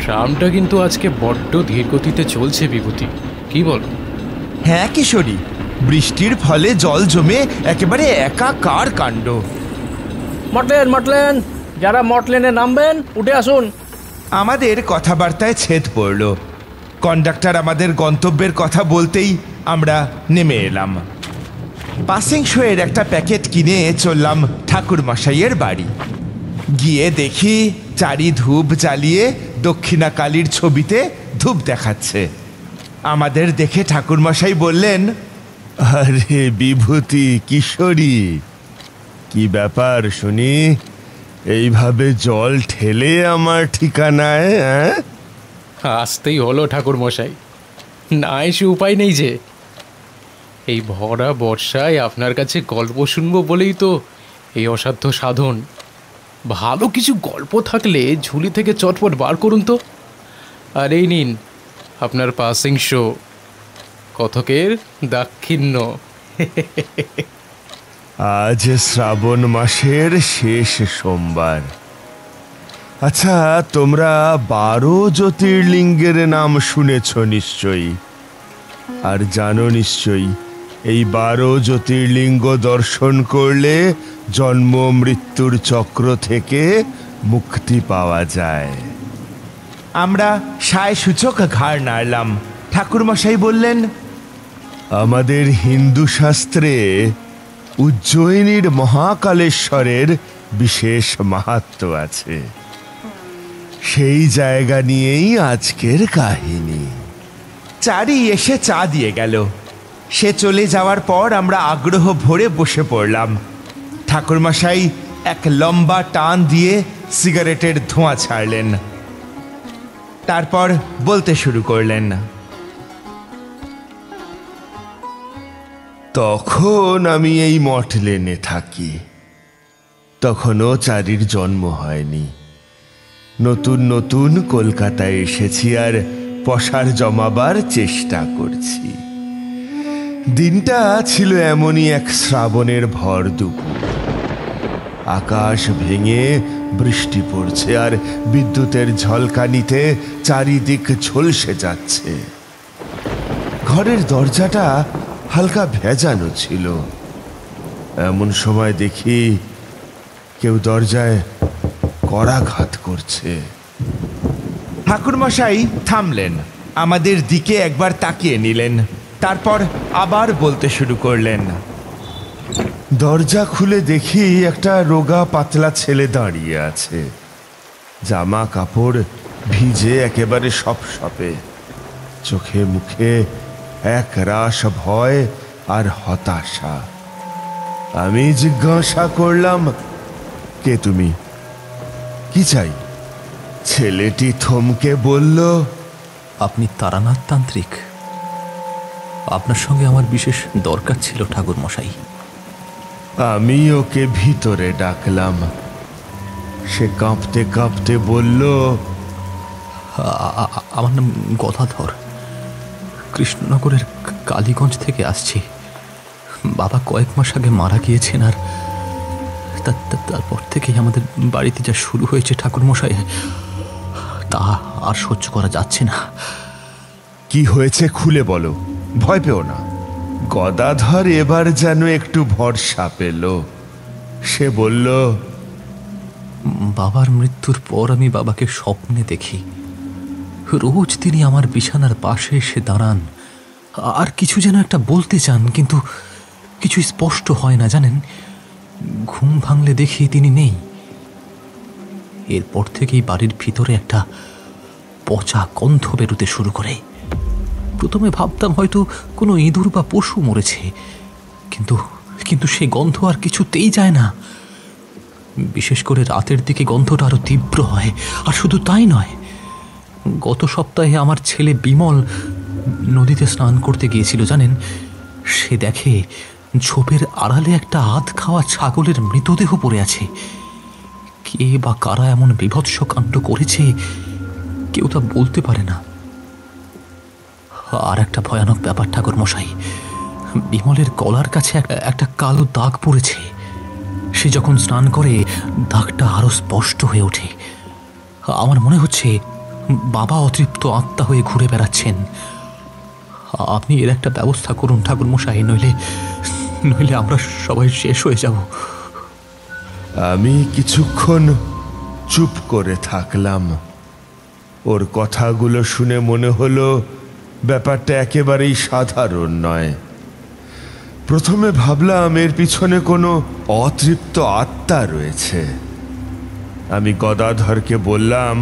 ট্রামটা কিন্তু আজকে বড্ড ধীর গতিতে চলছে বিভূতি, কি বলো? হ্যাঁ কিশোরী, বৃষ্টির ফলে জল জমে একেবারে একাকার কাণ্ড। মটলেন মটলেন, যারা মটলেনে নামবেন উঠে আসুন। আমাদের কথাবার্তায় ছেদ পড়ল। কন্ডাক্টর আমাদের গন্তব্যের কথা বলতেই আমরা নেমে এলাম। পাসিং শোয়ের একটা প্যাকেট কিনে চললাম ঠাকুর মশাইয়ের বাড়ি। গিয়ে দেখি চারি ধূপ জ্বালিয়ে দক্ষিণা কালীর ছবিতে ধূপ দেখাচ্ছে। আমাদের দেখে ঠাকুর মশাই বললেন, আরে বিভূতি, কিশোরী, কি ব্যাপার শুনি? এইভাবে জল ঠেলে আমার ঠিকানায়? আসতেই হলো ঠাকুর মশাই, না এসে উপায় নেই যে। এই ভরা বর্ষায় আপনার কাছে গল্প শুনবো বলেই তো এই অসাধ্য সাধন। ভালো কিছু গল্প থাকলে ঝুলি থেকে চটপট বার করুন তো। আর এই নিন আপনার পাসিং শো, কথকের দাক্ষিণ্য। আজ শ্রাবণ মাসের শেষ সোমবার। আচ্ছা, তোমরা 12 জ্যোতির্লিঙ্গের নাম শুনেছ নিশ্চয়ই, আর জানো নিশ্চয়ই এই 12 জ্যোতির্লিঙ্গ দর্শন করলে জন্ম মৃত্যুর চক্র থেকে মুক্তি পাওয়া যায়। আমরা সায় সূচক ঘাড় নাড়লাম। ঠাকুরমশাই বললেন, আমাদের হিন্দু শাস্ত্রে উজ্জয়িনীর মহাকালেশ্বরের বিশেষ মাহাত্ম্য আছে। সেই জায়গা নিয়েই আজকের কাহিনী। চারি এসে চা দিয়ে গেল। সে চলে যাওয়ার পর আমরা আগ্রহ ভরে বসে পড়লাম। ঠাকুরমশাই এক লম্বা টান দিয়ে সিগারেটের ধোঁয়া ছাড়লেন। তারপর বলতে শুরু করলেন, তখন আমি এই মটলেনে থাকি। তখনও চারির জন্ম হয়নি। নতুন নতুন কলকাতায় এসেছি আর পসার জমাবার চেষ্টা করছি। দিনটা ছিল এমনই এক শ্রাবণের ভর দুপুর। আকাশ ভেঙে বৃষ্টি পড়ছে আর বিদ্যুতের ঝলকানিতে চারিদিক ঝলসে যাচ্ছে। ঘরের দরজাটা হালকা ভেজানো ছিল। এমন সময় দেখি কেউ দরজায় করাঘাত করছে। ঠাকুরমশাই থামলেন, আমাদের দিকে একবার তাকিয়ে নিলেন, তারপর আবার বলতে শুরু করলেন। দরজা খুলে দেখি একটা রোগা পাতলা ছেলে দাঁড়িয়ে আছে। জামা কাপড় ভিজে একেবারে সপসপে, চোখে মুখে এক রাশ ভয় আর হতাশা। আমি জিজ্ঞাসা করলাম, কে তুমি, কি চাই? ছেলেটি থমকে বলল, আপনি তারানাথ তান্ত্রিক? আপনার সঙ্গে আমার বিশেষ দরকার ছিল ঠাকুর মশাই। আমি ওকে ভিতরে ডাকলাম। সে কাঁপতে কাঁপতে বলল, আমার নাম গদাধর, কৃষ্ণনগরের কালীগঞ্জ থেকে আসছি। বাবা কয়েক মাস আগে মারা গিয়েছেন, আর তারপর থেকেই আমাদের বাড়িতে যা শুরু হয়েছে ঠাকুরমশাই, তা আর সহ্য করা যাচ্ছে না। কি হয়েছে খুলে বলো, ভয় পেও না। গদাধর এবার যেন একটু ভরসা পেল। সে বলল, বাবার মৃত্যুর পর আমি বাবাকে স্বপ্নে দেখি। রোজ তিনি আমার বিছানার পাশে এসে দাঁড়ান আর কিছু যেন একটা বলতে চান, কিন্তু কিছু স্পষ্ট হয় না জানেন। ঘুম ভাঙলে দেখি তিনি নেই। এরপর থেকেই বাড়ির ভিতরে একটা পচা গন্ধ বেরোতে শুরু করে। প্রথমে ভাবতাম হয়তো কোনো ইঁদুর বা পশু মরেছে, কিন্তু সেই গন্ধ আর কিছুতেই যায় না। বিশেষ করে রাতের দিকে গন্ধটা আরো তীব্র হয়। আর শুধু তাই নয়, গত সপ্তাহে আমার ছেলে বিমল নদীতে স্নান করতে গিয়েছিল জানেন। সে দেখে ঝোপের আড়ালে একটা আধ খাওয়া ছাগলের মৃতদেহ পড়ে আছে। কে বা কারা এমন বীভৎস কাণ্ড করেছে কেউ তা বলতে পারে না। আর একটা ভয়ানক ব্যাপার ঠাকুর মশাই, বিমলের গলার কাছে একটা কালো দাগ পড়েছে। সে যখন স্নান করে দাগটা আরো স্পষ্ট হয়ে ওঠে। আমার মনে হচ্ছে বাবা অতৃপ্ত আত্মা হয়ে ঘুরে বেড়াচ্ছেন। আপনি এর একটা ব্যবস্থা করুন ঠাকুর মশাই, নইলে নইলে আমরা সবাই শেষ হয়ে যাব। আমি কিছুক্ষণ চুপ করে থাকলাম। ওর কথাগুলো শুনে মনে হলো ব্যাপারটা একেবারেই সাধারণ নয়। প্রথমে ভাবলাম এর পিছনে কোনো অতৃপ্ত আত্মা রয়েছে। আমি গদাধরকে বললাম,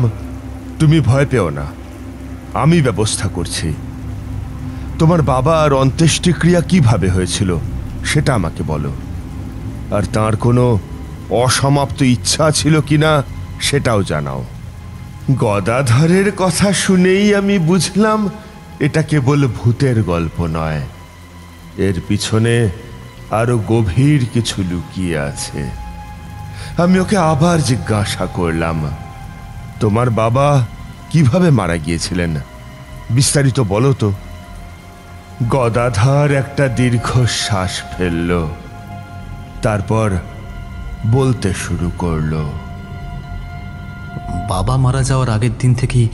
তুমি ভয় পেও না, আমি ব্যবস্থা করছি। তোমার বাবার অন্ত্যেষ্টিক্রিয়া কিভাবে হয়েছিল সেটা আমাকে বলো, আর তার কোনো অসমাপ্ত ইচ্ছা ছিল কিনা সেটাও জানাও। গদাধরের কথা শুনেই আমি বুঝলাম এটা কেবল ভূতের গল্প নয়, এর পিছনে আরো গভীর কিছু লুকিয়ে আছে। আমি ওকে আবার জিজ্ঞাসা করলাম, তোমার বাবা কিভাবে মারা গিয়েছিলেন, বিস্তারিত বলো তো। গদাধর একটা দীর্ঘশ্বাস ফেলল, তারপর বলতে শুরু করলো। বাবা মারা যাওয়ার আগের দিন থেকেই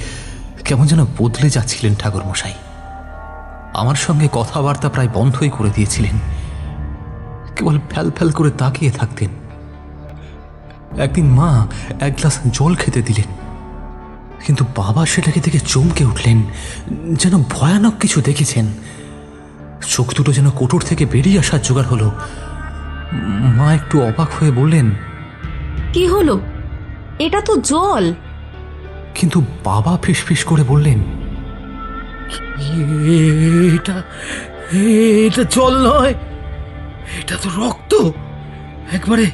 কেমন যেন বদলে যাচ্ছিলেন ঠাকুর মশাই। আমার সঙ্গে কথাবার্তা প্রায় বন্ধই করে দিয়েছিলেন, কেবল ফ্যাল ফ্যাল করে তাকিয়ে থাকতেন। একদিন মা এক গ্লাস জল খেতে দিলেন, কিন্তু বাবা সেটাকে দেখে চমকে উঠলেন, যেন ভয়ানক কিছু দেখেছেন। চোখ দুটো যেন কোটর থেকে বেরিয়ে আসার জোগাড় হলো। মা একটু অবাক হয়ে বললেন, কি হলো? এটা তো জল। কিন্তু বাবা ফিসফিস করে বললেন, এটা এটা জল নয়, এটা তো রক্ত, একবারে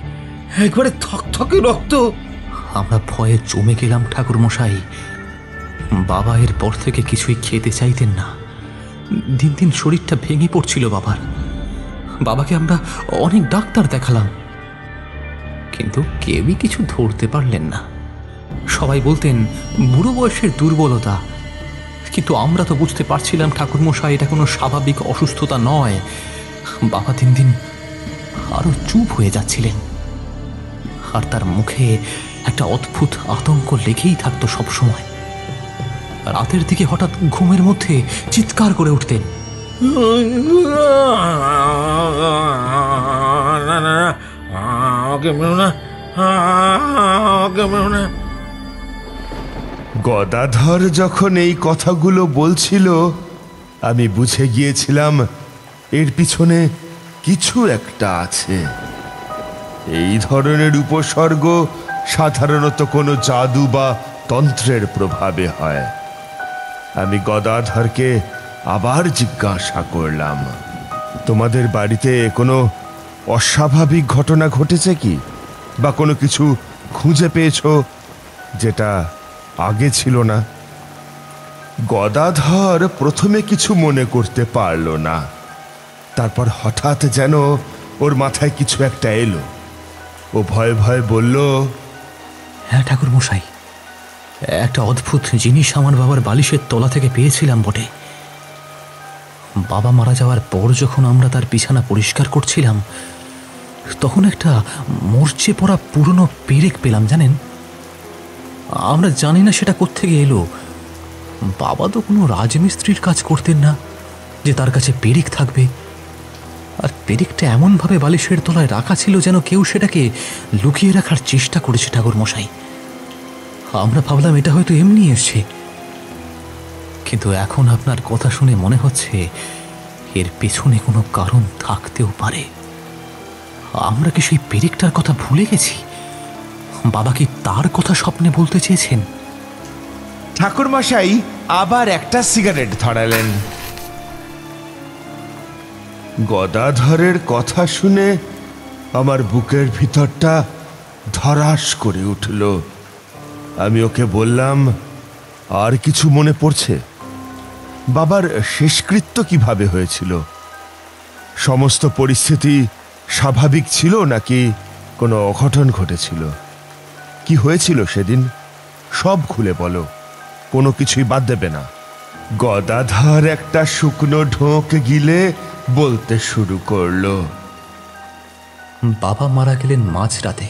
একবারে থকথকে রক্ত। আমরা ভয়ে জমে গেলাম ঠাকুর মশাই। বাবা এর পর থেকে কিছুই খেতে চাইতেন না। দিন দিন শরীরটা ভেঙে পড়ছিল বাবার। বাবাকে আমরা অনেক ডাক্তার দেখালাম, কিন্তু কেউই কিছু ধরতে পারলেন না। সবাই বলতেন বুড়ো বয়সের দুর্বলতা, কিন্তু আমরা তো বুঝতে পারছিলাম ঠাকুর মশাই এটা কোনো স্বাভাবিক অসুস্থতা নয়। বাবা দিন দিন আরো চুপ হয়ে যাচ্ছিলেন, আর তার মুখে একটা অদ্ভুত আতঙ্ক লেগেই থাকতো সবসময়। রাতের দিকে হঠাৎ ঘুমের মধ্যে চিৎকার করে উঠতেন, গদাধর যখন এই কথাগুলো বলছিল আমি বুঝে গিয়েছিলাম এর পিছনে কিছু একটা আছে। এই ধরনের উপসর্গ সাধারণত কোনো জাদু বা তন্ত্রের প্রভাবে হয়। আমি গদাধরকে আবার জিজ্ঞাসা করলাম, তোমাদের বাড়িতে কোনো অস্বাভাবিক ঘটনা ঘটেছে কি, বা কোনো কিছু খুঁজে পেয়েছো যেটা আগে ছিল না? গদাধর প্রথমে কিছু মনে করতে পারল না, তারপর হঠাৎ যেন ওর মাথায় কিছু একটা এলো। ও ভয়ে ভয়ে বলল, হ্যাঁ ঠাকুর মশাই, একটা অদ্ভুত জিনিস আমার বাবার বালিশের তলা থেকে পেয়েছিলাম বটে। বাবা মারা যাওয়ার পর যখন আমরা তার বিছানা পরিষ্কার করছিলাম, তখন একটা মরচে পড়া পুরনো পেরেক পেলাম, জানেন। আমরা জানি না সেটা কোত্থেকে এলো। বাবা তো কোনো রাজমিস্ত্রির কাজ করতেন না যে তার কাছে পেরেক থাকবে। আর পেরেকটা এমনভাবে বালিশের তলায় রাখা ছিল যেন কেউ সেটাকে লুকিয়ে রাখার চেষ্টা করেছে ঠাকুর মশাই। আমরা ভাবলাম এটা হয়তো এমনি এসছে, কিন্তু এখন আপনার কথা শুনে মনে হচ্ছে এর পেছনে কোনো কারণ থাকতেও পারে। আমরা কি সেই পেরেকটার কথা ভুলে গেছি? বাবা কি তার কথা স্বপ্নে বলতে চেয়েছেন? ঠাকুরমশাই আবার একটা সিগারেট ধরালেন। গদাধরের কথা শুনে আমার বুকের ভিতরটা ধরাস করে উঠল। আমি ওকে বললাম, আর কিছু মনে পড়ছে? বাবার শেষকৃত্য কিভাবে হয়েছিল? সমস্ত পরিস্থিতি স্বাভাবিক ছিল নাকি কোনো অঘটন ঘটেছিল? কি হয়েছিল সেদিন? সব খুলে বলো, কোনো কিছুই বাদ দেবে না। গদাধর একটা শুকনো ঢোক গিলে বলতে শুরু করলো, বাবা মারা গেলেন মাঝরাতে,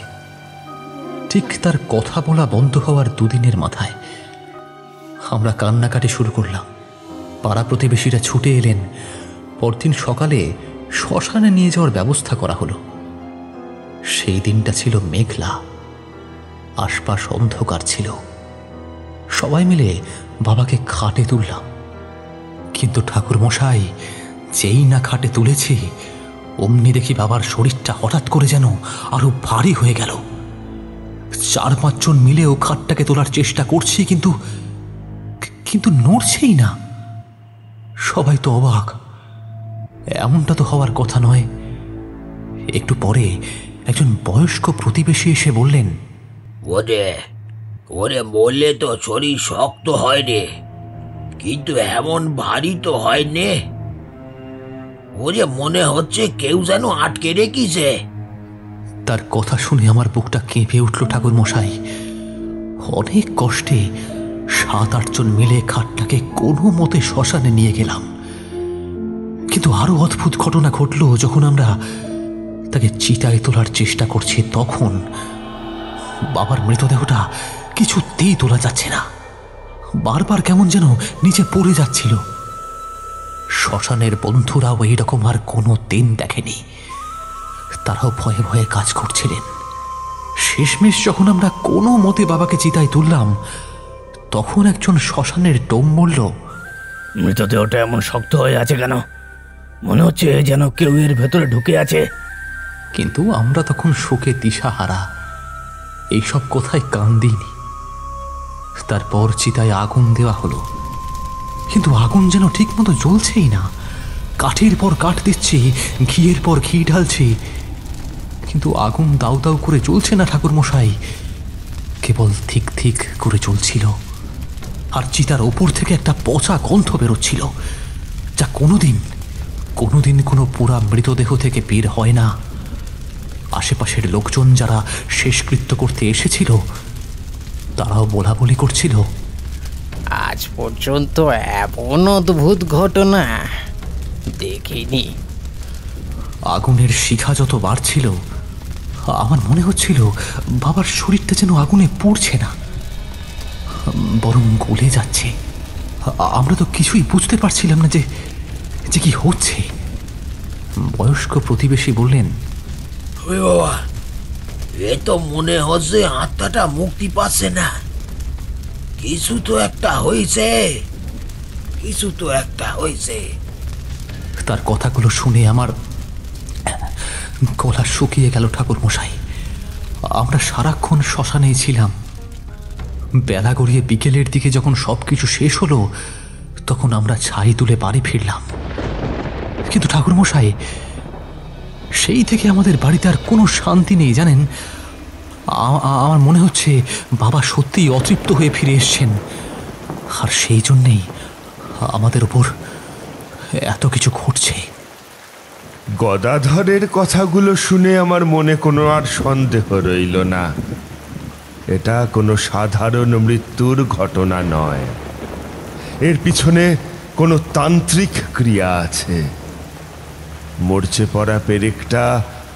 ঠিক তার কথা বলা বন্ধ হওয়ার দুদিনের মাথায়। আমরা কান্নাকাটি শুরু করলাম। পাড়া প্রতিবেশীরা ছুটে এলেন। পরদিন সকালে শ্মশানে নিয়ে যাওয়ার ব্যবস্থা করা হলো। সেই দিনটা ছিল মেঘলা, আশপাশ অন্ধকার ছিল। সবাই মিলে বাবাকে খাটে তুললাম, কিন্তু ঠাকুর মশাই যেই না খাটে তুলেছি, অমনি দেখি বাবার শরীরটা হঠাৎ করে যেন আরো ভারী হয়ে গেল। 4-5 জন মিলেও খাটটাকে তোলার চেষ্টা করছি, কিন্তু কিন্তু নড়ছেই না। সবাই তো অবাক, এমনটা তো হওয়ার কথা নয়। একটু পরে একজন বয়স্ক প্রতিবেশী এসে বললেন, ওরে ওরে বললে তো শরীর শক্ত হয় রে, কিন্তু এমন ভারী তো হয় নে। ওরে মনে হচ্ছে কেউ যেন আটকে রেখেছে। তার কথা শুনে আমার বুকটা কেঁপে উঠল ঠাকুর মশাই। অনেক কষ্টে 7-8 জন মিলে খাটটাকে কোনো মতে শ্মশানে নিয়ে গেলাম। কিন্তু আরো অদ্ভুত ঘটনা ঘটল। যখন আমরা তাকে চিতায় তোলার চেষ্টা করছি, তখন বাবার মৃতদেহটা কিছুতেই তোলা যাচ্ছে না। বারবার কেমন যেন নিচে পড়ে যাচ্ছিল। শ্মশানের বন্ধুরাও এইরকম আর কোনো দিন দেখেনি। তারাও ভয়ে ভয়ে কাজ করছিলেন। শেষমেশ যখন আমরা কোনো মতে বাবাকে চিতায় তুললাম, তখন একজন শ্মশানের টোম বলল, মৃতদেহটা এমন শক্ত হয়ে আছে কেন? মনে হচ্ছে যেন কেউ এর ভেতরে ঢুকে আছে। কিন্তু আমরা তখন শোকে দিশাহারা, এইসব কথায় কান দিইনি। তারপর চিতায় আগুন দেওয়া হলো, কিন্তু আগুন যেন ঠিক মতো জ্বলছেই না। কাঠের পর কাঠ দিচ্ছি, ঘিয়ের পর ঘি ঢালছি, কিন্তু আগুন দাউ দাউ করে জ্বলছে না ঠাকুর মশাই, কেবল ঠিক ঠিক করে জ্বলছিল। আর চিতার ওপর থেকে একটা পচা গন্ধ বেরোচ্ছিল, যা কোনোদিন কোনো পোড়া মৃতদেহ থেকে বের হয় না। আশেপাশের লোকজন যারা শেষকৃত্য করতে এসেছিল, তারাও বলাবলি করছিল, আজ পর্যন্ত এমন অদ্ভুত ঘটনা দেখিনি। আগুনের শিখা যত বাড়ছিল, আমার মনে হচ্ছিল বাবার শরীরটা যেন আগুনে পুড়ছে না, বরং গলে যাচ্ছে। আমরা তো কিছুই বুঝতে পারছিলাম না যে কি হচ্ছে। বয়স্ক প্রতিবেশী বললেন, বাবা, এ তো মনে হচ্ছে আত্মাটা মুক্তি পাচ্ছে না। কিছু তো একটা হয়েছে। তার কথাগুলো শুনে আমার গলা শুকিয়ে গেল ঠাকুর মশাই। আমরা সারাক্ষণ শ্মশানেই ছিলাম। বেলা গড়িয়ে বিকেলের দিকে যখন সবকিছু শেষ হলো, তখন আমরা ছাই তুলে বাড়ি ফিরলাম। কিন্তু ঠাকুর মশাই, সেই থেকে আমাদের বাড়িতে আর কোনো শান্তি নেই জানেন। আমার মনে হচ্ছে বাবা সত্যিই অতৃপ্ত হয়ে ফিরে এসছেন, আর সেই জন্যেই আমাদের উপর এত কিছু ঘটছে। গদাধরের কথাগুলো শুনে আমার মনে কোনো আর সন্দেহ রইল না। এটা কোনো সাধারণ মৃত্যুর ঘটনা নয়, এর পিছনে কোনো তান্ত্রিক ক্রিয়া আছে। মরচে পড়া পেরেকটা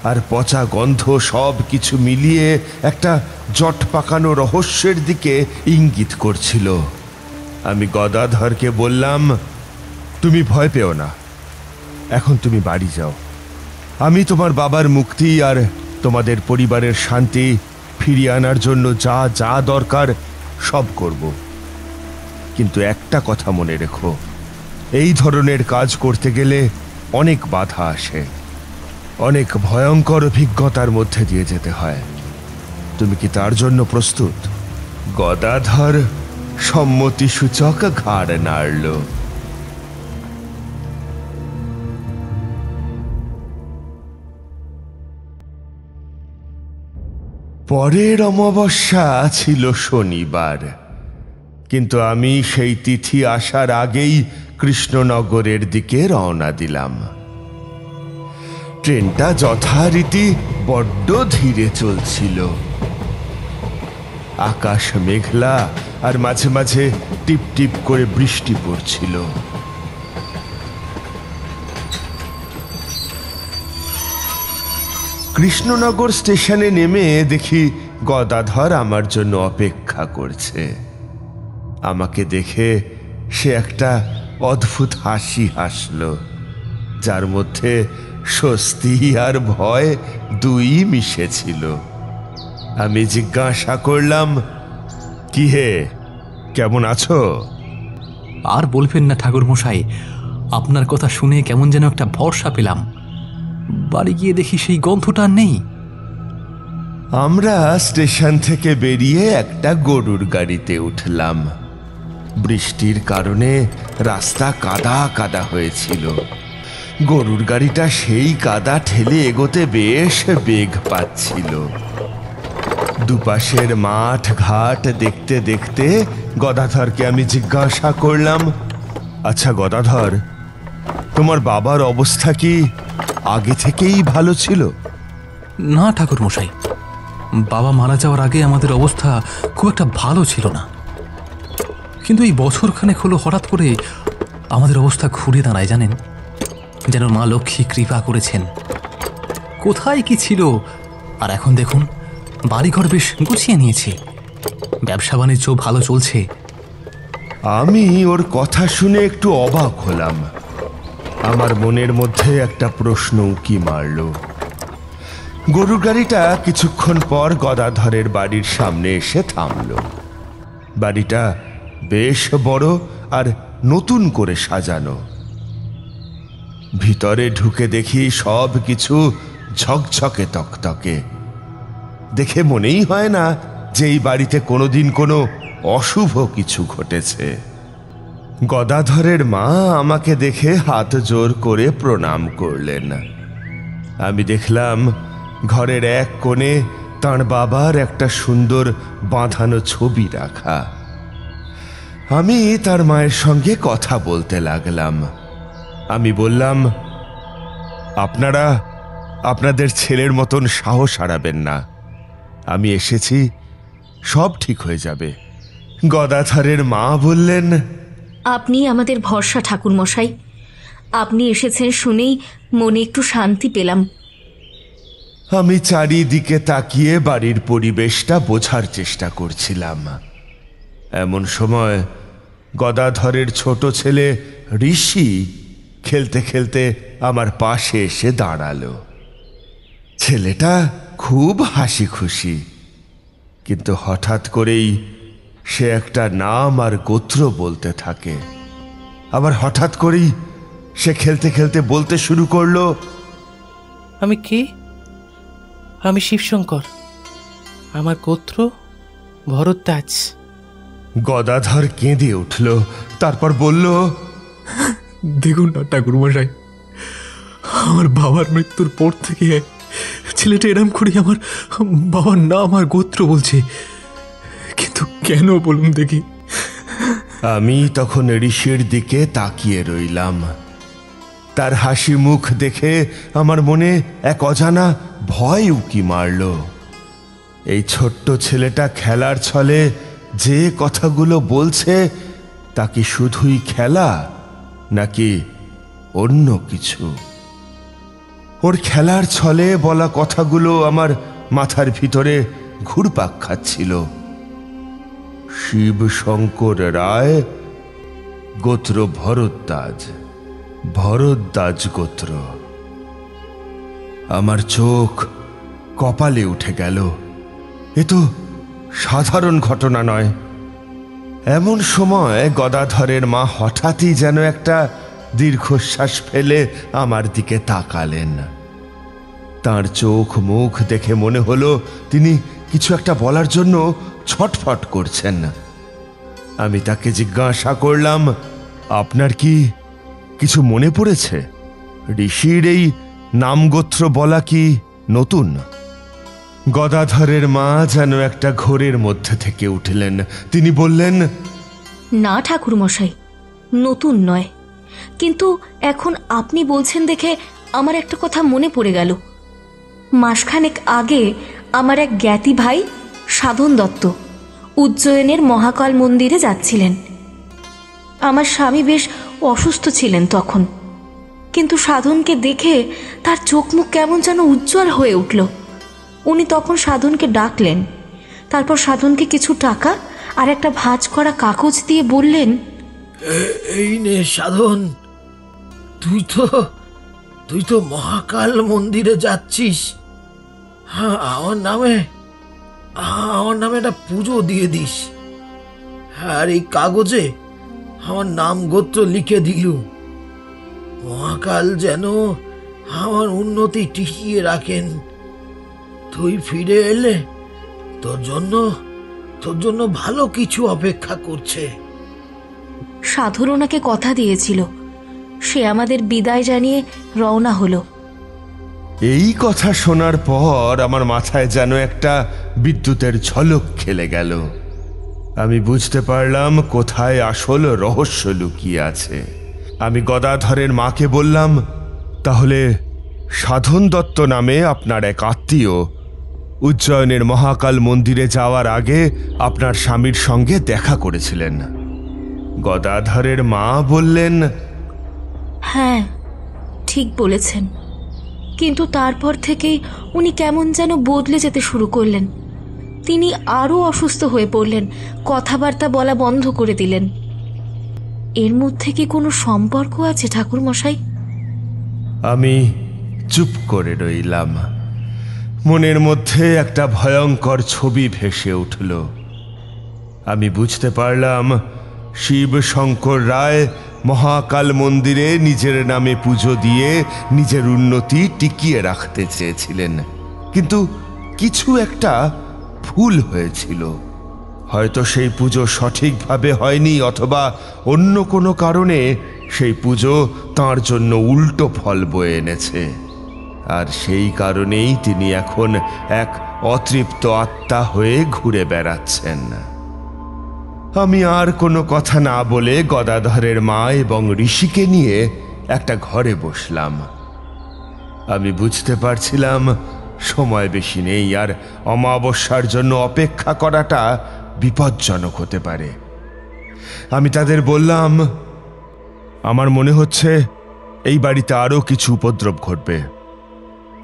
আর পচা গন্ধ সব কিছু মিলিয়ে একটা জট পাকানো রহস্যের দিকে ইঙ্গিত করছিল। আমি গদাধরকে বললাম, তুমি ভয় পেও না, এখন তুমি বাড়ি যাও। আমি তোমার বাবার মুক্তি আর তোমাদের পরিবারের শান্তি ফিরিয়ে আনার জন্য যা যা দরকার সব করব। কিন্তু একটা কথা মনে রেখো, এই ধরনের কাজ করতে গেলে অনেক বাধা আসে, অনেক ভয়ঙ্কর অভিজ্ঞতার মধ্যে দিয়ে যেতে হয়। তুমি কি তার জন্য প্রস্তুত? গদাধর সম্মতিসূচক ঘাড় নাড়ল। পরের অমাবস্যা ছিল শনিবার, কিন্তু আমি সেই তিথি আসার আগেই কৃষ্ণনগরের দিকে রওনা দিলাম। ট্রেনটা যথারীতি বড্ড ধীরে চলছিল। আকাশ মেঘলা আর মাঝে মাঝে টিপ টিপ করে বৃষ্টি পড়ছিল। কৃষ্ণনগর স্টেশনে নেমে দেখি গদাধর আমার জন্য অপেক্ষা করছে। আমাকে দেখে সে একটা অদ্ভুত হাসি হাসল, যার মধ্যে স্বস্তি আর ভয় দুই মিশেছিল। আমি জিজ্ঞাসা করলাম, কি হে, কেমন আছো? আর বলবেন না ঠাকুর মশাই, আপনার কথা শুনে কেমন যেন একটা ভরসা পেলাম। বাড়ি গিয়ে দেখি সেই গন্ধটা আর নেই। আমরা স্টেশন থেকে বেরিয়ে একটা গরুর গাড়িতে উঠলাম। বৃষ্টির কারণে রাস্তা কাদা কাদা হয়েছিল। গরুর গাড়িটা সেই কাদা ঠেলে এগোতে বেশ বেগ পাচ্ছিল। দুপাশের মাঠ ঘাট দেখতে দেখতে গদাধরকে আমি জিজ্ঞাসা করলাম, আচ্ছা গদাধর, তোমার বাবার অবস্থা কি আগে থেকেই ভালো ছিল? না ঠাকুর মশাই, বাবা মারা যাওয়ার আগে আমাদের অবস্থা খুব একটা ভালো ছিল না, কিন্তু এই বছরখানেক হলো হঠাৎ করে আমাদের অবস্থা ঘুরে দাঁড়ায় জানেন। যেন মা লক্ষ্মী কৃপা করেছেন। কোথায় কি ছিল, আর এখন দেখুন বাড়িঘর বেশ গুছিয়ে নিয়েছে, ব্যবসা বাণিজ্য ভালো চলছে। আমি ওর কথা শুনে একটু অবাক হলাম। আমার মনের মধ্যে একটা প্রশ্ন উকি মারল। গরুর গাড়িটা কিছুক্ষণ পর গদাধরের বাড়ির সামনে এসে থামল। বাড়িটা বেশ বড় আর নতুন করে সাজানো। ভিতরে ঢুকে দেখি সব কিছু ঝকঝকে তকতকে। দেখে মনেই হয় না যে এই বাড়িতে কোনোদিন কোনো অশুভ কিছু ঘটেছে। গদাধরের মা আমাকে দেখে হাত জোর করে প্রণাম করলেন। আমি দেখলাম ঘরের এক কোণে তাঁর বাবার একটা সুন্দর বাঁধানো ছবি রাখা। আমি তার মায়ের সঙ্গে কথা বলতে লাগলাম। আমি বললাম, আপনারা আপনাদের ছেলের মতন সাহস হারাবেন না, আমি এসেছি, সব ঠিক হয়ে যাবে। গদাধরের মা বললেন, আপনি আমাদের ভরসা ঠাকুর মশাই, আপনি এসেছেন শুনেই মনে একটু শান্তি পেলাম। আমি চারিদিকে তাকিয়ে বাড়ির পরিবেশটা বোঝার চেষ্টা করছিলাম। এমন সময় গদাধরের ছোট ছেলে ঋষি খেলতে খেলতে আমার পাশে এসে দাঁড়ালো। ছেলেটা খুব হাসি খুশি, কিন্তু হঠাৎ করেই সে একটা নাম আর গোত্র বলতে থাকে। আবার হঠাৎ করেই সে খেলতে খেলতে বলতে শুরু করলো, আমি কে? আমি শিবশঙ্কর, আমার গোত্র ভরদ্বাজ। গদাধর কেঁদে উঠল, তারপর বলল, দেখুন না ঠাকুর মশাই, আমার বাবার মৃত্যুর পর থেকে ছেলেটা এরম করে আমার বাবার নাম আর গোত্র বলছে, কিন্তু কেন বলুন দেখি। আমি তখন ঋষির দিকে তাকিয়ে রইলাম। তার হাসি মুখ দেখে আমার মনে এক অজানা ভয় উকি মারল। এই ছোট্ট ছেলেটা খেলার ছলে যে কথাগুলো বলছে তা কি শুধুই খেলা নাকি অন্য কিছু? ওর খেলার ছলে বলা কথাগুলো আমার মাথার ভিতরে ঘুরপাক খাচ্ছিল। শিবশঙ্কর রায়, গোত্র ভরদ্বাজ, ভরদ্বাজ গোত্র। আমার চোখ কপালে উঠে গেল। এ তো সাধারণ ঘটনা নয়। এমন সময় গদাধরের মা হঠাৎই যেন একটা দীর্ঘশ্বাস ফেলে আমার দিকে তাকালেন। তার চোখ মুখ দেখে মনে হলো তিনি কিছু একটা বলার জন্য ছটফট করছেন। আমি তাকে জিজ্ঞাসা করলাম, আপনার কি কিছু মনে পড়েছে? ঋষির এই নামগোত্র বলা কি নতুন? গদাধরের মা যেন একটা ঘোরের মধ্যে থেকে উঠলেন। তিনি বললেন, না ঠাকুর মশাই, নতুন নয়, কিন্তু এখন আপনি বলছেন দেখে আমার একটা কথা মনে পড়ে গেল। মাসখানেক আগে আমার এক জ্ঞাতি ভাই সাধন দত্ত উজ্জয়িনীর মহাকাল মন্দিরে যাচ্ছিলেন। আমার স্বামী বেশ অসুস্থ ছিলেন তখন, কিন্তু সাধনকে দেখে তার চোখ মুখ কেমন যেন উজ্জ্বল হয়ে উঠল। উনি তখন সাধনকে ডাকলেন, তারপর সাধনকে কিছু টাকা আর একটা ভাঁজ করা কাগজ দিয়ে বললেন, এই নে সাধন, তুই তো মহাকাল মন্দিরে যাচ্ছিস। হ্যাঁ, আমার নামে একটা পুজো দিয়ে দিস। আর এই কাগজে আমার নাম গোত্র লিখে দিলু। মহাকাল যেন আমার উন্নতি টিকিয়ে রাখেন। তুই ফিরে এলে তোর জন্য ভালো কিছু অপেক্ষা করছে। সাধুর ওনাকে কথা দিয়েছিল, সে আমাদের বিদায় জানিয়ে রওনা হলো। এই কথা শোনার পর আমার মাথায় যেন একটা বিদ্যুতের ঝলক খেলে গেল। আমি বুঝতে পারলাম কোথায় আসল রহস্য লুকিয়ে আছে। আমি গদাধরের মাকে বললাম, তাহলে সাধন দত্ত নামে আপনার এক আত্মীয় উজ্জয়নের মহাকাল মন্দিরে যাওয়ার আগে আপনার স্বামীর সঙ্গে দেখা করেছিলেন। গদাধরের মা বললেন, হ্যাঁ, ঠিক বলেছেন, কিন্তু তারপর থেকেই উনি কেমন যেন বদলে যেতে শুরু করলেন। তিনি আরও অসুস্থ হয়ে পড়লেন, কথাবার্তা বলা বন্ধ করে দিলেন। এর মধ্যে কি কোনো সম্পর্ক আছে ঠাকুরমশাই? আমি চুপ করে রইলাম। মনের মধ্যে একটা ভয়ঙ্কর ছবি ভেসে উঠল। আমি বুঝতে পারলাম শিব শঙ্কর রায় মহাকাল মন্দিরে নিজের নামে পুজো দিয়ে নিজের উন্নতি টিকিয়ে রাখতে চেয়েছিলেন, কিন্তু কিছু একটা ভুল হয়েছিল। হয়তো সেই পুজো সঠিকভাবে হয়নি, অথবা অন্য কোনো কারণে সেই পুজো তাঁর জন্য উল্টো ফল বয়ে এনেছে। আর সেই কারণেই তিনি এখন এক অতৃপ্ত আত্মা হয়ে ঘুরে বেড়াচ্ছেন। আমি আর কোনো কথা না বলে গদাধরের মা এবং ঋষিকে নিয়ে একটা ঘরে বসলাম। আমি বুঝতে পারছিলাম সময় বেশি নেই, আর অমাবস্যার জন্য অপেক্ষা করাটা বিপজ্জনক হতে পারে। আমি তাদের বললাম, আমার মনে হচ্ছে এই বাড়িতে আরও কিছু উপদ্রব ঘটবে।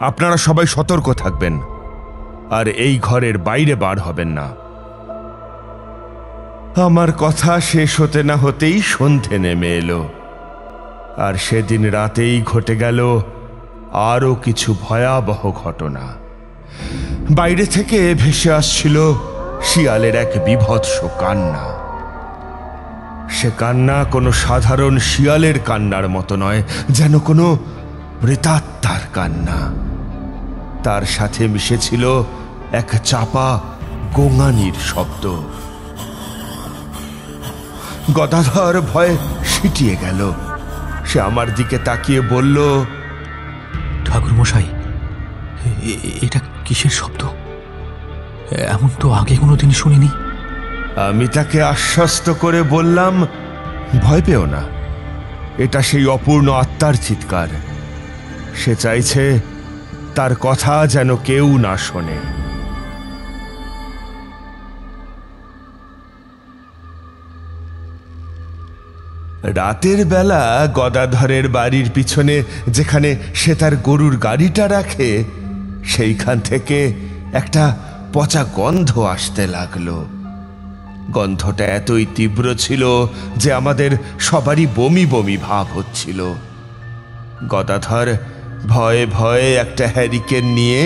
আপনারা সবাই সতর্ক থাকবেন আর এই ঘরের বাইরে বার হবেন না। আমার কথা শেষ হতে না হতেই সন্ধে নেমে এলো, আর সেদিন রাতেই ঘটে গেল আরও কিছু ভয়াবহ ঘটনা। বাইরে থেকে ভেসে আসছিল শিয়ালের এক বীভৎস কান্না। সে কান্না কোনো সাধারণ শিয়ালের কান্নার মতো নয়, যেন কোনো প্রেতাত্মার কান্না। তার সাথে মিশেছিল এক চাপা গোঙানির শব্দ। গদাধর ভয়ে সিটিয়ে গেল। সে আমার দিকে তাকিয়ে বলল, ঠাকুরমশাই, এটা কিসের শব্দ? এমন তো আগে কোনোদিন শুনিনি। আমি তাকে আশ্বস্ত করে বললাম, ভয় পেও না, এটা সেই অপূর্ণ আত্মার চিৎকার। সে চাইছে তার কথা যেন কেউ না শোনে। রাতের বেলা গদাধরের বাড়ির পিছনে যেখানে সে তার গরুর গাড়িটা রাখে, সেইখান থেকে একটা পচা গন্ধ আসতে লাগলো। গন্ধটা এতই তীব্র ছিল যে আমাদের সবারই বমি বমি ভাব হচ্ছিল। গদাধর ভয়ে ভয়ে একটা হ্যারিকেন নিয়ে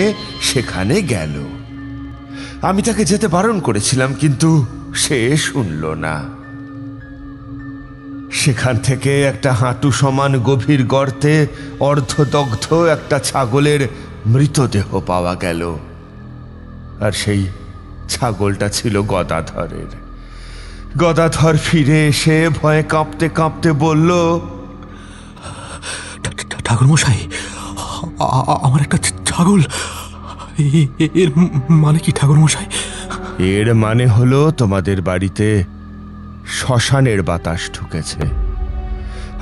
সেখানে গেল। আমি তাকে যেতে বারণ করেছিলাম, কিন্তু সে শুনল না। সেখান থেকে একটা হাঁটু সমান গভীর গর্তে অর্ধদগ্ধ একটা ছাগলের মৃতদেহ পাওয়া গেল, আর সেই ছাগলটা ছিল গদাধরের। গদাধর ফিরে এসে ভয়ে কাঁপতে কাঁপতে বলল, ঠাকুরমশাই, আমার একটা ছাগল। এর মানে কি ঠাকুরমশাই? এর মানে হলো তোমাদের বাড়িতে শ্মশানের বাতাস ঢুকেছে,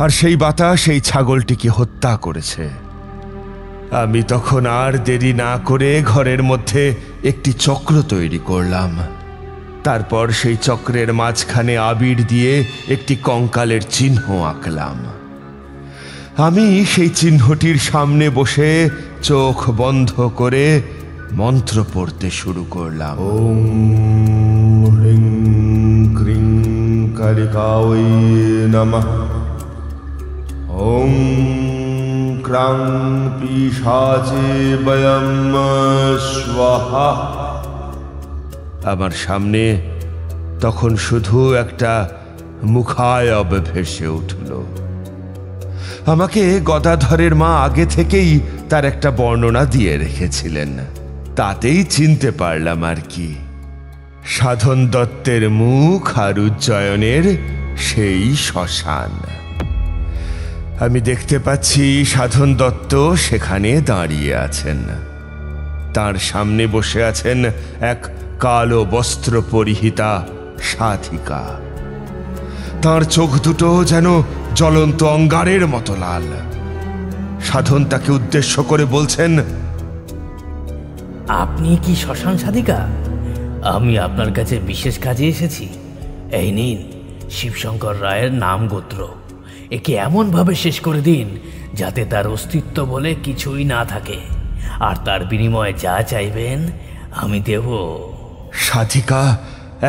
আর সেই বাতাস এই ছাগলটিকে হত্যা করেছে। আমি তখন আর দেরি না করে ঘরের মধ্যে একটি চক্র তৈরি করলাম। তারপর সেই চক্রের মাঝখানে আবির দিয়ে একটি কঙ্কালের চিহ্ন আঁকলাম। আমি সেই চিহ্নটির সামনে বসে চোখ বন্ধ করে মন্ত্র পড়তে শুরু করলাম। ওম হ্রিং ক্রিং কালিকায় নমঃ। ওম ক্রাং পিশাচে বয়ম স্বাহা। আমার সামনে তখন শুধু একটা মুখায়ব ভেসে উঠল। আমাকে গদাধরের মা আগে থেকেই তার একটা বর্ণনা দিয়ে রেখেছিলেন, তাতেই চিনতে পারলাম আর কি। সাধন দত্তের মুখ আর উজ্জয়নের সেই শ্মশান। আমি দেখতে পাচ্ছি সাধন দত্ত সেখানে দাঁড়িয়ে আছেন। তার সামনে বসে আছেন এক কালো বস্ত্র পরিহিতা সাধিকা। তার চোখ দুটো যেন জ্বলন্ত অঙ্গারের মতো লাল। সাধন তাকে উদ্দেশ্য করে বলছেন, আপনি কি শ্মশান সাধিকা? আমি আপনার কাছে বিশেষ কাজে এসেছি। এই নিন শিবশঙ্কর রায়ের নাম গোত্র। একে এমনভাবে শেষ করে দিন যাতে তার অস্তিত্ব বলে কিছুই না থাকে, আর তার বিনিময়ে যা চাইবেন আমি দেব। সাধিকা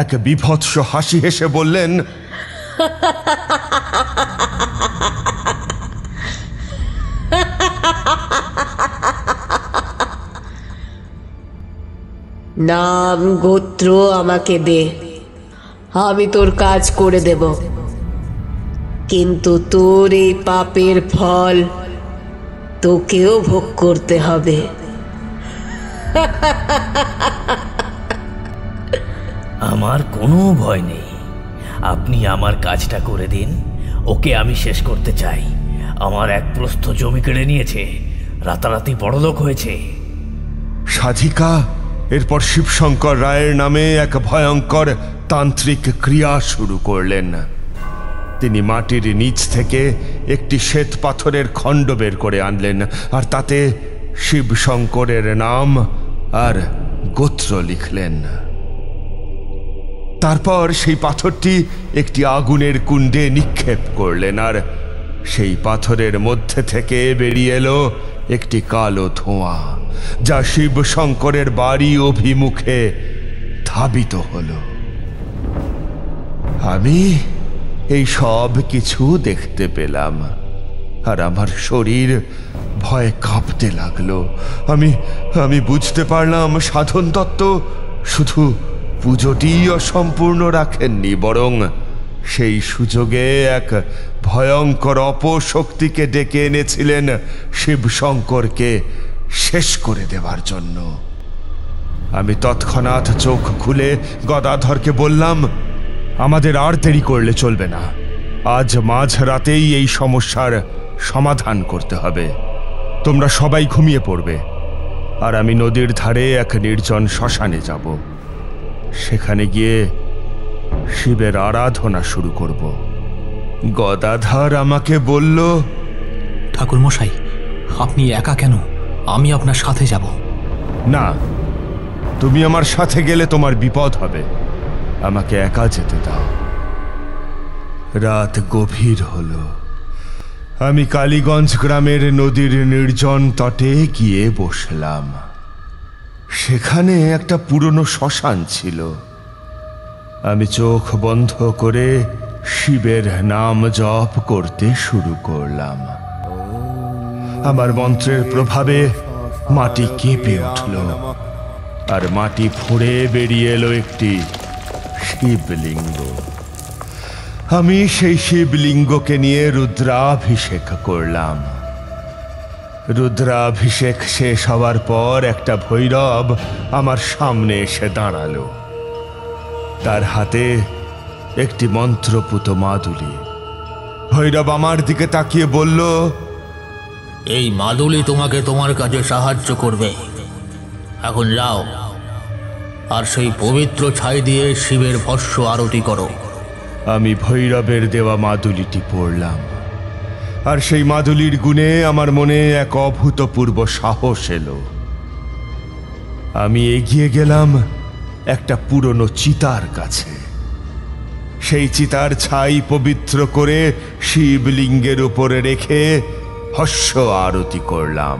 এক বিভৎস হাসি হেসে বললেন, নাম গোত্র আমাকে দে, আমি তোর কাজ করে দেব, কিন্তু তোর এই পাপের ফল তোকেও ভোগ করতে হবে। আমার কোনো ভয় নেই, আপনি আমার কাজটা করে দিন। ওকে আমি শেষ করতে চাই। আমার এক প্রস্থ জমি কেড়ে নিয়েছে, রাতারাতি বড়লোক হয়েছে। সাধিকা এরপর শিবশঙ্কর রায়ের নামে এক ভয়ঙ্কর তান্ত্রিক ক্রিয়া শুরু করলেন। তিনি মাটির নিচ থেকে একটি শ্বেত পাথরের খণ্ড বের করে আনলেন, আর তাতে শিবশঙ্করের নাম আর গোত্র লিখলেন। তারপর সেই পাথরটি একটি আগুনের কুণ্ডে নিক্ষেপ করলেন, আর সেই পাথরের মধ্যে থেকে বেরিয়ে এলো একটি কালো ধোঁয়া, যা শিবশঙ্করের বাড়ি অভিমুখে ধাবিত হলো। আমি এই সব কিছু দেখতে পেলাম, আর আমার শরীর ভয়ে কাঁপতে লাগলো। আমি বুঝতে পারলাম সাধন দত্ত শুধু পুজোটি অসম্পূর্ণ রাখেননি, বরং সেই সুযোগে এক ভয়ঙ্কর অপশক্তিকে ডেকে এনেছিলেন শিবশঙ্করকে শেষ করে দেওয়ার জন্য। আমি তৎক্ষণাৎ চোখ খুলে গদাধরকে বললাম, আমাদের আর দেরি করলে চলবে না। আজ মাঝরাতেই এই সমস্যার সমাধান করতে হবে। তোমরা সবাই ঘুমিয়ে পড়বে, আর আমি নদীর ধারে এক নির্জন শ্মশানে যাব। সেখানে গিয়ে শিবের আরাধনা শুরু করব। গদাধর আমাকে বলল, ঠাকুর মশাই, আপনি একা কেন? আমি আপনার সাথে যাব। না, তুমি আমার সাথে গেলে তোমার বিপদ হবে। আমাকে একা যেতে দাও। রাত গভীর হলো। আমি কালীগঞ্জ গ্রামের নদীর নির্জন তটে গিয়ে বসলাম। সেখানে একটা পুরনো শ্মশান ছিল। আমি চোখ বন্ধ করে শিবের নাম জপ করতে শুরু করলাম। আমার মন্ত্রের প্রভাবে মাটি কেঁপে উঠল, আর মাটি ফুঁড়ে বেরিয়ে এলো একটি শিবলিঙ্গ। আমি সেই শিবলিঙ্গকে নিয়ে রুদ্রাভিষেক করলাম। রুদ্রাভিষেক শেষ হওয়ার পর একটা ভৈরব আমার সামনে এসে দাঁড়ালো। তার হাতে একটি মন্ত্রপুত মাদুলি। ভৈরব আমার দিকে তাকিয়ে বলল, এই মাদুলি তোমাকে তোমার কাজে সাহায্য করবে। এখন যাও, আর সেই পবিত্র ছাই দিয়ে শিবের ভস্য আরতি করো। আমি ভৈরবের দেওয়া মাদুলিটি পড়লাম, আর সেই মাদুলির গুণে আমার মনে এক অভূতপূর্ব সাহস এলো। আমি এগিয়ে গেলাম একটা পুরনো চিতার কাছে। সেই চিতার ছাই পবিত্র করে শিবলিঙ্গের উপরে রেখে ভস্য আরতি করলাম।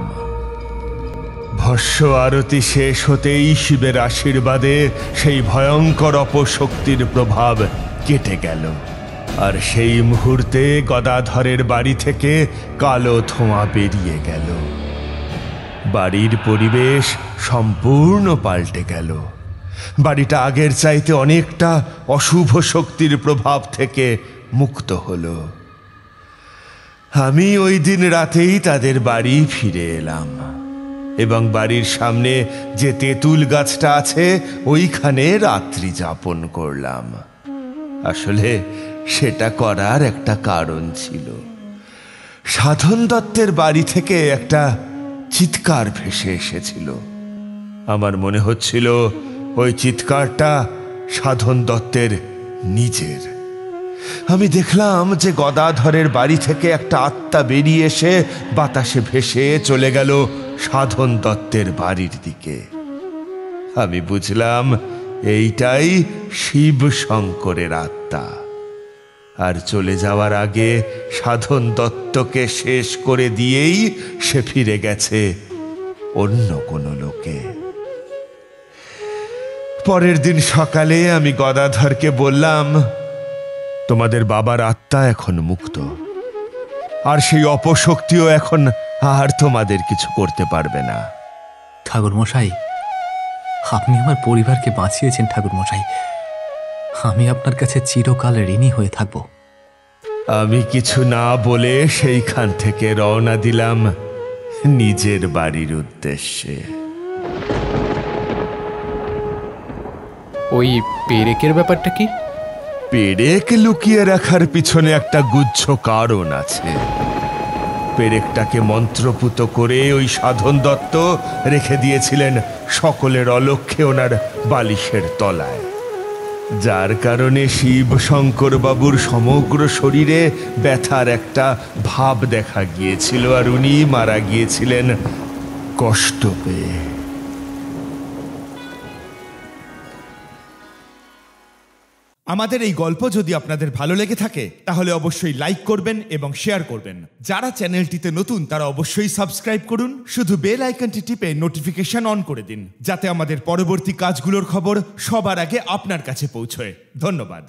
ভস্য আরতি শেষ হতেই শিবের আশীর্বাদে সেই ভয়ঙ্কর অপশক্তির প্রভাব কেটে গেল, আর সেই মুহূর্তে গদাধরের বাড়ি থেকে কালো ধোঁয়া বেরিয়ে গেল। বাড়ির পরিবেশ সম্পূর্ণ পাল্টে গেল। বাড়িটা আগের চাইতে অনেকটা অশুভ শক্তির প্রভাব থেকে মুক্ত হলো। আমি ওই দিন রাতেই তাদের বাড়ি ফিরে এলাম এবং বাড়ির সামনে যে তেঁতুল গাছটা আছে ওইখানে রাত্রি যাপন করলাম। আসলে সেটা করার একটা কারণ ছিল। সাধন দত্তের বাড়ি থেকে একটা চিৎকার ভেসে এসেছিল। আমার মনে হচ্ছিল ওই চিৎকারটা সাধন দত্তের নিজের। আমি দেখলাম যে গদাধরের বাড়ি থেকে একটা আত্মা বেরিয়ে এসে বাতাসে ভেসে চলে গেল সাধন দত্তের বাড়ির দিকে। আমি বুঝলাম এইটাই শিব শঙ্করের আত্মা, আর চলে যাওয়ার আগে সাধন দত্তকে শেষ করে দিয়েই সে ফিরে গেছে অন্য কোনো লোকে। পরের দিন সকালে আমি গদাধরকে বললাম, তোমাদের বাবার আত্মা এখন মুক্ত, আর সেই অপশক্তিও এখন আর তোমাদের কিছু করতে পারবে না। ঠাকুরমশাই, আপনি আমার পরিবারকে বাঁচিয়েছেন ঠাকুরমশাই। আমি আপনার কাছে চিরকাল ঋণী হয়ে থাকব। আমি কিছু না বলে সেইখান থেকে রওনা দিলাম নিজের বাড়ির উদ্দেশ্যে। ওই পেরেকের ব্যাপারটা কি? পেরেক লুকিয়ে রাখার পিছনে একটা গুচ্ছ কারণ আছে। পেরেকটাকে মন্ত্রপুত করে ওই সাধন দত্ত রেখে দিয়েছিলেন সকলের অলক্ষ্যে ওনার বালিশের তলায়, যার কারণে শিব শঙ্কর বাবুর সমগ্র শরীরে ব্যথার একটা ভাব দেখা গিয়েছিল, আর উনি মারা গিয়েছিলেন কষ্ট পেয়ে। আমাদের এই গল্প যদি আপনাদের ভালো লেগে থাকে তাহলে অবশ্যই লাইক করবেন এবং শেয়ার করবেন। যারা চ্যানেলটিতে নতুন তারা অবশ্যই সাবস্ক্রাইব করুন। শুধু বেল আইকনটি টিপে নোটিফিকেশন অন করে দিন, যাতে আমাদের পরবর্তী কাজগুলোর খবর সবার আগে আপনার কাছে পৌঁছয়। ধন্যবাদ।